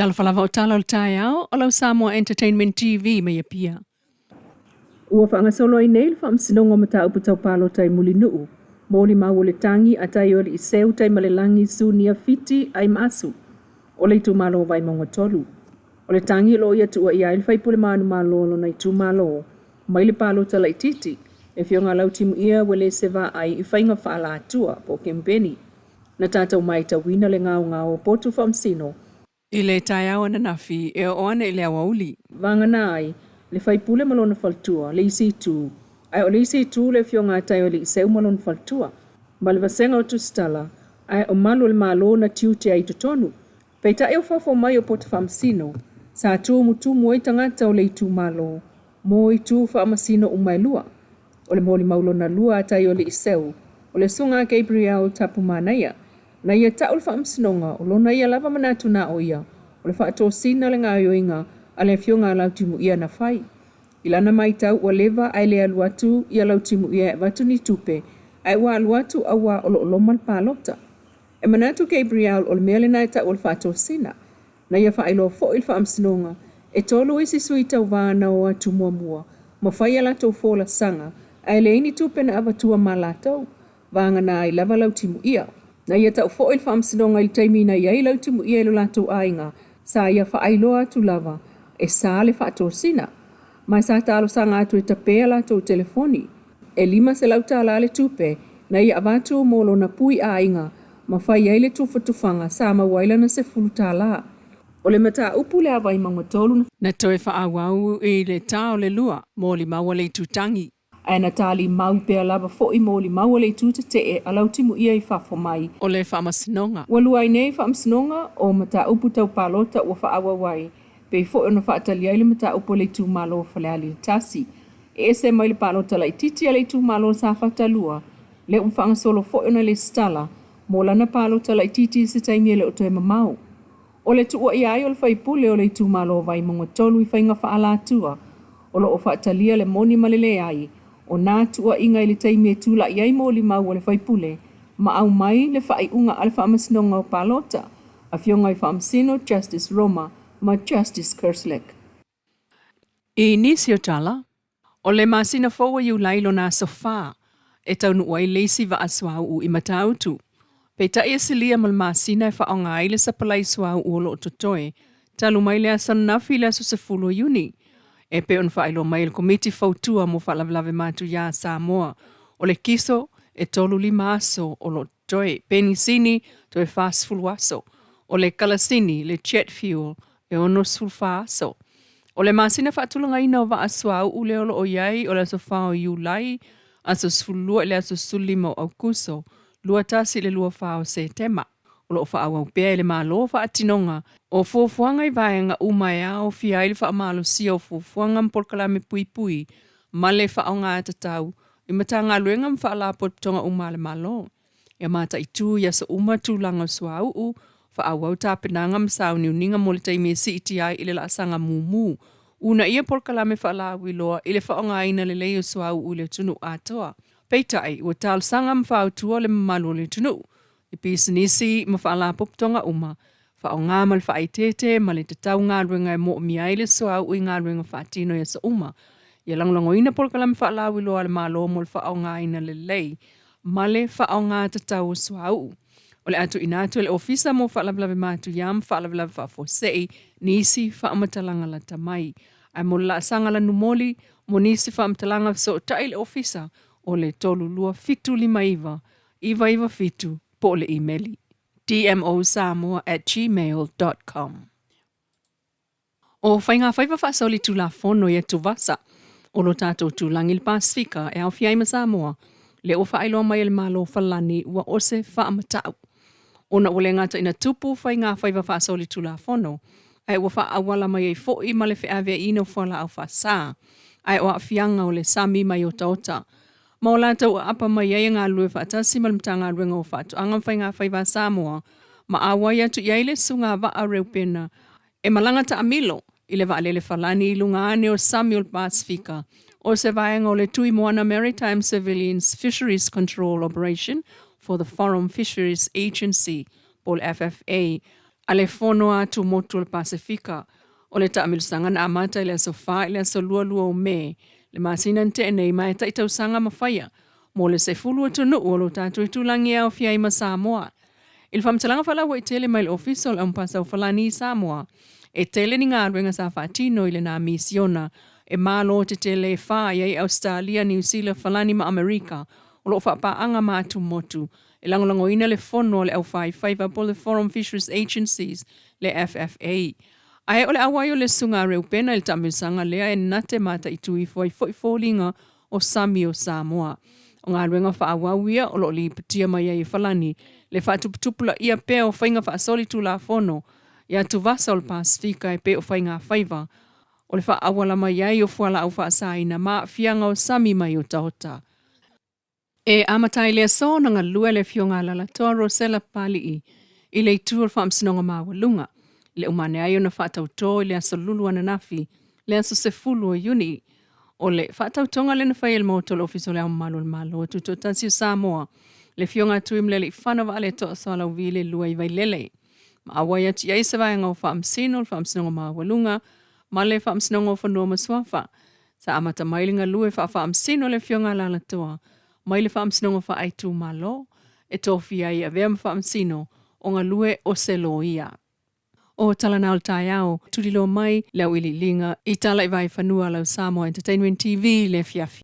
tala falava o tala o tai au o lau Samoa Entertainment TV mai pia. Ua whaangasolo ai nei wha amsinonga mata upu tau palo tai muli nuu. Mōli mawole tangi a tai ori i seu tai malelangi su nia fiti ai masu. O le tu malo vai monga tolu. O le tangi lo ia tua ia ilfai pule manu malo lo na tu malo. Mai le palo tala i titi. E fionga lau timu ia wele seva ai i whainga whaala atua po kempeni. Na tātou mai ta wina le ngau ngau potu wha amsino. I le tai au ana nafi e o ana i le awauli. Vanga nai. Le fai pule malona faltua, le isi tu. Ai o le isi tu le fionga tai o le iseu malona faltua. Ma le vasenga o tu stala, ai o malo le malo na tiute ai totonu. Peita e o fafo mai o pota whamsino, sa tu mutu mo i tangata o le itu malo, mo i tu whamasino umailua. O le moli maulona lua tai o le iseu, o le sunga Gabriel tapu manaia. Na ia taul whamsinonga, o lona ia lava manatu na o ia, o le whaato sina le ngā yoinga, a le fionga lau timu ia na fai. Ilana mai tau ua leva ai le aluatu ia lau timu ia e watu ni tupe, ai ua aluatu awa o lo lomal palota. E manatu Gabriel o le mea le nai tau o le whaato sina, na ia whailo fo il whaamsinonga, e tolo isi sui tau vāna o atu mua mua, ma whai ala tau fōla sanga, ai le ini tupe na avatua malatou, vānga na ai lava lau timu ia. Na ia tau fo il whaamsinonga il taimina ia lau timu ia ilo latou ainga, sa ia whaailoa tu lava, e sa le whaato sina. Mai sa talo sanga atu e tapea la tau telefoni. E lima se lau tala le tupe, na ia avatu molo na pui a inga, ma whai eile tufatufanga sa ma waila na se fulu tala. O le mata upu le awai mangatolu na toe whaawau i le tau le lua, mōli maua le tutangi. Ai na tali mau pea lava fo i mōli maua le tuta te e alau timu ia i whafo mai. O le whamasinonga. Walua i nei whamasinonga o mata upu tau palota ua whaawa wai. Pei fo ona whaatali ai le mata upo le tu malo whaleali le tasi. E se mai le palota la i titi a le tu malo sa whatalua. Le umwhanga solo fo ona le stala. Mo lana palota la i titi se taimia le o toe mamau. O le tua i ai o le whaipule o le tu malo vai monga tolu i whainga whaala atua. O lo o whaatalia le moni malele ai. O nā tua inga i le taimia tula i ai mo li mau o le whaipule. Ma au mai le whai unga ale whamasinonga o palota. A fionga i whamasino Justice Roma. Ma Justice Kerslek. I nisi o tala, o le masina fowa iu lailo na sofa, e tau nuai leisi va aswau u i matautu. Pei ta ia silia mal masina e whaonga ai le sapalai swau u olo o totoe, talu mai le asan nafi le asu se fulo yuni. E pe on whailo mai le komiti fautua mo whalavlave matu ya Samoa, o le kiso e tolu li maso o lo totoe, penisini to e fast fulu aso, o le kalasini, le jet fuel, e ono sulfa aso. O le masina whaatulanga ina o wa aswa u le olo o iai o le aso whao iu lai, aso sulua le aso sulima au kuso, lua tasi le lua whao se tema. O lo whao au pea le malo whaatinonga, o fuafuanga i vaenga umaya o fia ili wha malo si o fuafuanga mpolkalame pui pui, ma le whao ngā tatau, i mata ngā luenga mwha la potonga umale malo. E mata i tu yasa umatu langa swa u, whaawau tāpenanga msau ni uninga mo le taime si iti ai ile la asanga mumu. Una ia polkalame whaalawi loa ile whaonga ina le leo swau u le tunu atoa. Peitai, ua tal sanga mwhau tua le mamalu le tunu. I pisanisi ma whaala poptonga uma. Whaonga mal whaitete ma le tatau ngā ruenga e mo miai le swau u i ngā ruenga whaatino ya sa uma. Ia langlango ina polkalame whaalawi loa le malo mo le whaonga ina le lei. Ma le whaonga tatau swau. O le atu inatu le ofisa mo whaalablave matu yam whaalablave whaafosei nisi whaamatalanga la tamai. Ai mo la sanga la numoli mo nisi whaamatalanga so tai le ofisa o le tolu lua fitu lima iva fitu po le emaili dmosamoa@gmail.com. O whainga whaiva whaasoli tu la fono ia tu vasa o lo tato tu langi le Pasifika e au fiaima Samoa le o whaailoa mai le malo whalani ua ose whaamatau. Ona ule ngata ina tupu whai ngā whaiva whaasoli tu la fono, ai ua whaawala mai ei fo'i ma le whiawea ina whala au whaasā, ai o awhianga o le sami mai o taota. Ma o lata ua apa mai ei ngā lue whaatasi ma le mtanga ruenga o whaatu anga whai ngā whaiva Samoa, ma awai atu iei le sunga wa a reupena, e malanga ta amilo, i le waalele whalani i lunga ane o Sami o Pasifika, o se vaenga o le Tui Moana Maritime Civilians Fisheries Control Operation for the Forum Fisheries Agency, Pol FFA, Ale fono atu motu le Pasifika o le taamilusanga na amata le sofa le solua lua o me le masina nte nei mai ta itausanga mawhaia mo le se fulu atu no o lo tatu itulangi au fiai ma Samoa. Il famtalanga fala wa itele mai le official au mpasa falani Samoa e tele ni ngā ruenga sa whaatino ile na misiona e malo te tele wha iai Australia, New Zealand, falani ma Amerika o lo whapaanga ma atu motu e langolango ina le fono le au whai po le Foreign Fisheries Agencies le FFA. Ai ole awai o le sunga reu pena il tamisanga lea e nate mata itui foi fōlinga o Sami o Samoa. O ngā ruenga whaawawia o lo li patia mai ai falani le whaatuputupula ia pe o whainga whaasoli tu la fono ia tu vasa o le Pasifika e pe o whainga whaiva o le whaawala mai ai o fuala au whaasaina ma fianga o Sami mai o tahota. E amatai lea so na ngā lua le fionga lala toa Rosella Pali i le itu o le whaamsinonga mawalunga. Le umane ai o na whaatauto le aso lulu ananafi le aso se fulu o Yuni. O le whaatautonga le na whai el moto le ofiso le au malo tu to tansi o Samoa. Le fionga tuim le li whanawa ale to so ala uvile lua i vai lele. Ma awai atu iai se vai ngau whaamsino le whaamsinonga mawalunga ma le whaamsinonga o whanua maswafa. Sa amata mailinga lue whaamsino le fionga lala toa. Mai le whaamsinonga wha aitu malo e tofi ai a vea whaamsino o ngā lue o selo ia. O talanau tai au, tulilo mai lau ili linga i tala i vai whanua lau Samoa Entertainment TV le fiafi.